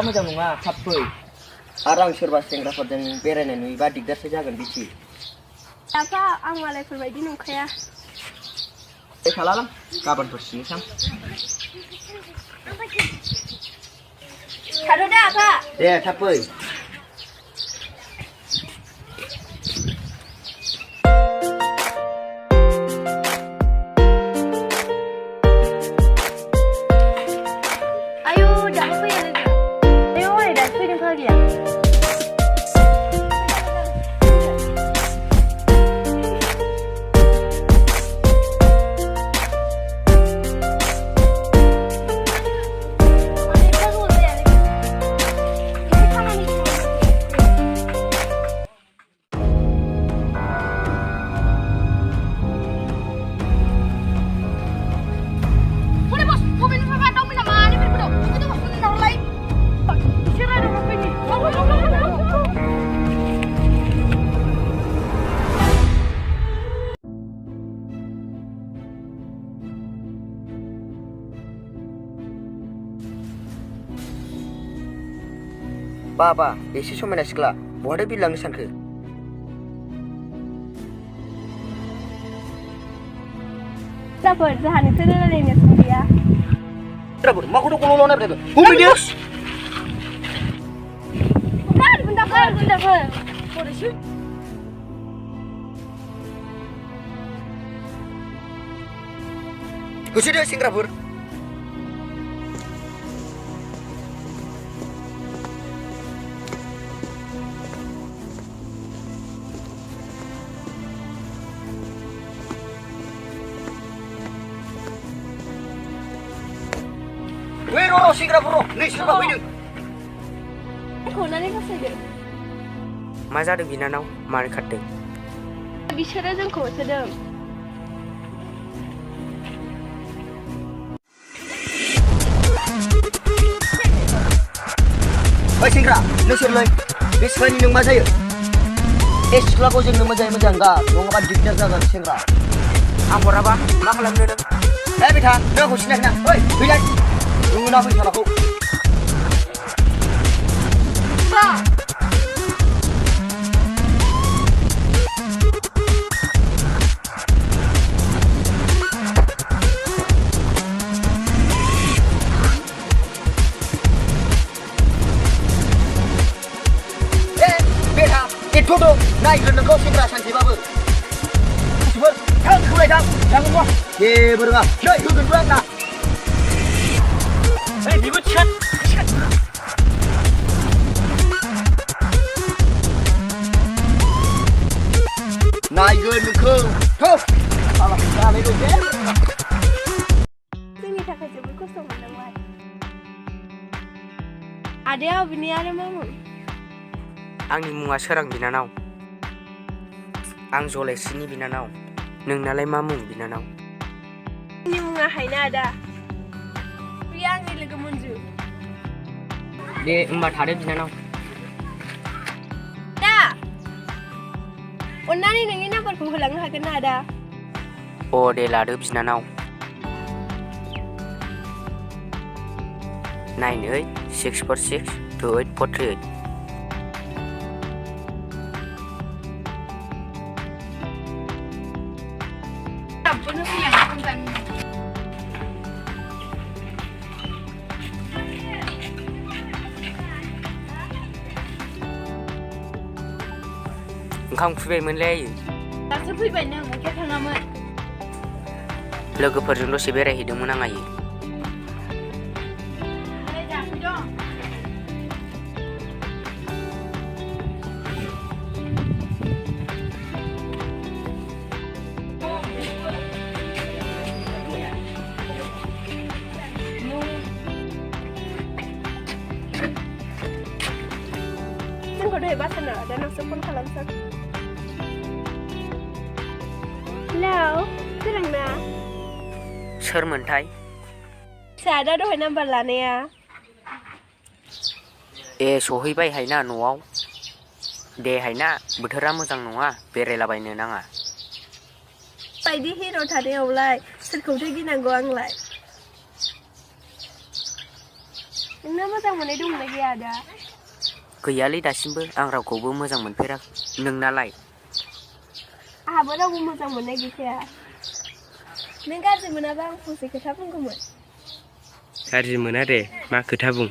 मोजां नङा थाब फै आरो आं सोरबा सेंग्राफोरजों बेरायनाय नुयोबा दिगदारसो जागोन बिथि आफा आं मालायफोर बायदि नंखाया खालाम गाबोनफोर सिनोसां थाथ' दे आफा दे थाब फै बाबा एसे समायना सिख्ला बहाथो बिरलांनो सानखो जाफोर जोंहा नोंसोर रायलायनो सम गैया जाफोर माखौथ' गल'ल' नायबाय हमैदो गुन्दाफोर होसोदो सेंग्राफोर Weh, Roro, singgah bro, nih siapa ini? Konannya pas aja. Masa ada binanau, mari kade. Bicara jengko sedang. Hei singgah, nih sirlai, biswani nung masa yuk. Sekolah kau jeng nung masa enggak, nung apa diknya jaga singgah. Ampun apa, makalah nede. Bita, nung aku sini kena, hei, bilang. Tunggu apa salah aku? Pak. Beta, itu tuh naik ke kau segera santai babu. Coba, jangan kulai jangan wah. Berengah, naik ke gerbang lah. Hei,你们钱！哪一个能坑？坑！好了，下来就行。Ini tak kerja berkosong dengan Ada bini ada mamu. Angni munga serang binanau. Ang jolai sini binanau. Nongnalai mamung binanau. Ini munga haina ada. Yang ni lagi munju. Dia empat hari binanau. Dah. Onani nengi nak berpulang hakan ada. Oh, dia lada binanau. 9864628438. Ampun aku yang akan. Engkau fui menlai. Tak sepi banyak mungkin tangaman. Logofoरजों दसे बेरायहैदोंमोन आं आयै. Kau dah hebat sana dan langsung pun kalam sak. Hello, terang na. सोरमोनथाय? सादा दहाय number लानाया। सहैबाय हायना न'आव। दे हायना बोथोरा मोजां नङा बेरायलाबायनो नाङा। बायदि हिर' थानायावलाय सोरखौथो गिनांगौ आंलाय। नोंना मोजां मोननाय दंना गैया आदा? गैयालै दासिमबो आं रावखौबो मोजां मोनफेराखै। नोंनालाय? आंहाबो रावबो मोजां मोननाय गैखाया। नों गाज्रि मोनाबा आं फंसे खोथा बुंगौमोन। गाज्रि मोना दे, मा खोथा बुं।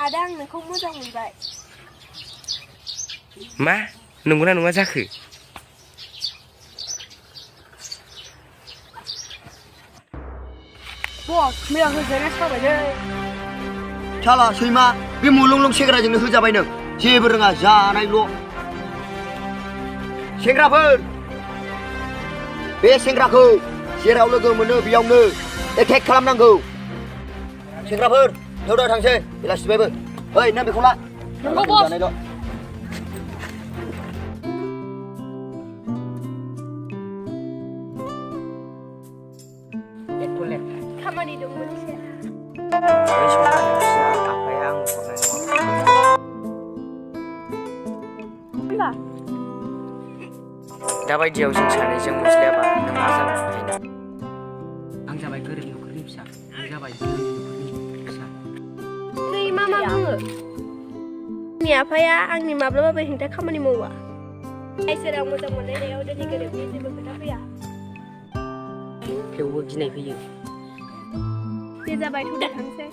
आदा आं नोंखौ मोजां मोनबाय। मा? नंगौना नङा जाखो? बस मैया होजानाया साबायलै। साला सैमा बे मुलुंलं सेंग्राजोंनो होजाबाय नों। जेबो रोङा जानायल'। सेंग्राफोर बे सेंग्राखौ जेराव लोगो मोनो बेयावनो एटेक खालामनांगौ। सेंग्राफोर थौदो थांसै बेलासिबायबो। ओइ नों बेखौ ला। नंगौ बस। खामानि दंमोन एसे। बै समखान्थिया आफाया आंनो हरनाय नङा। दाबायदियाव जों सानैजों मोनज्लायाबा नों मा जागोन हायना? आं जाबाय गोरिब नखरनि फिसा, नों जाबाय धोनि नखरनि फिसा। नै मा बुङो? आंनि आफाया आंनि माब्लाबाबो हेंथा खामानि मावा। इसोरा मोजां मोनलायनायाव धोनि गोरिबनि जेबो खोथा फैया। थेवबो गिनाय फैयो। दे जाबाय थौदो थांसै।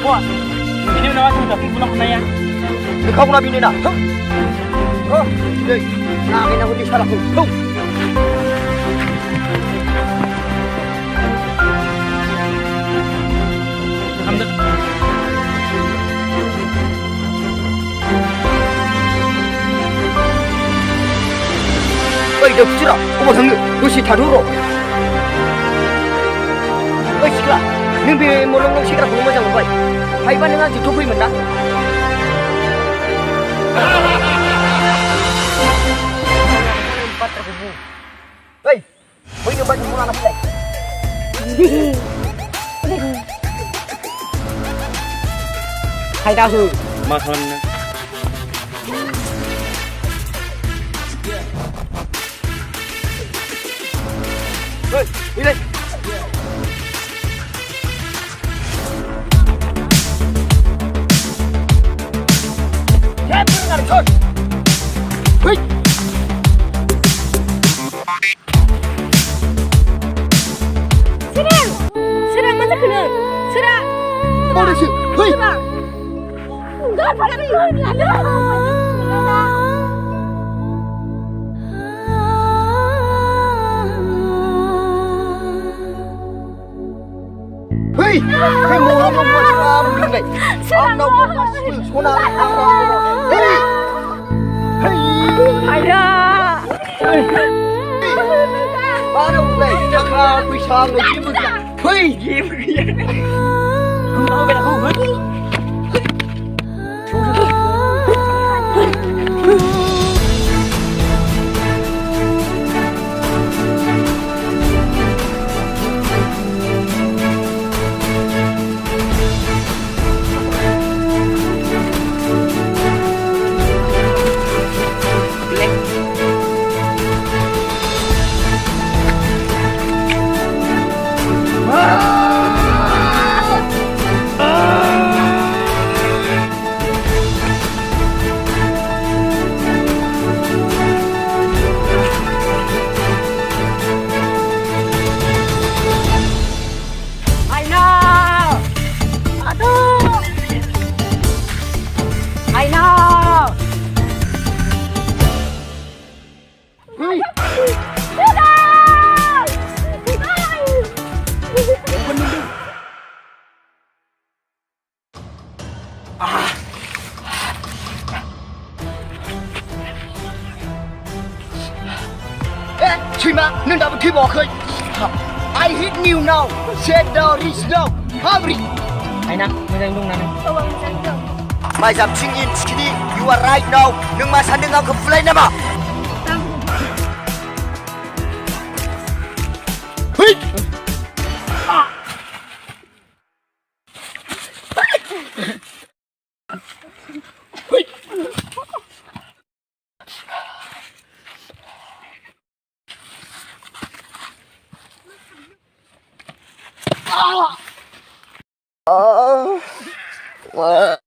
Bos, ini menawar sudah pulang saya. Kau nak bini nak? Oh, deh, nak bini aku di salah aku. Tuh. Oi, dah kira, kau mau tangga, kau si thaduro. Oi, sikla, neng be molong sikla kau macam apa? Hai ba neng aja tu pun mana? Empat ribu. Oi, kau ini baju mana nak pakai? Hai dah tu. Makan. Oi, ini. Hei! Serang mana kena? Serang! Mana sih? Hei! Enggak, pada ni ada. Hei! Hei, mau apa macam ni? Anda masih sekolah apa? Hei! Hei! Ayah! Baru mulai cakap pisang lagi macam. Hei! Kau nak aku? Hei! Wait. I hit you now. Set the wrist now. Hurry. ไอ้นะไม่ได้ลุงนะ Bawa macam tu. Mai jam cingin sekini. You are right now. Neng masa neng aku fly nama. Wait. Wait.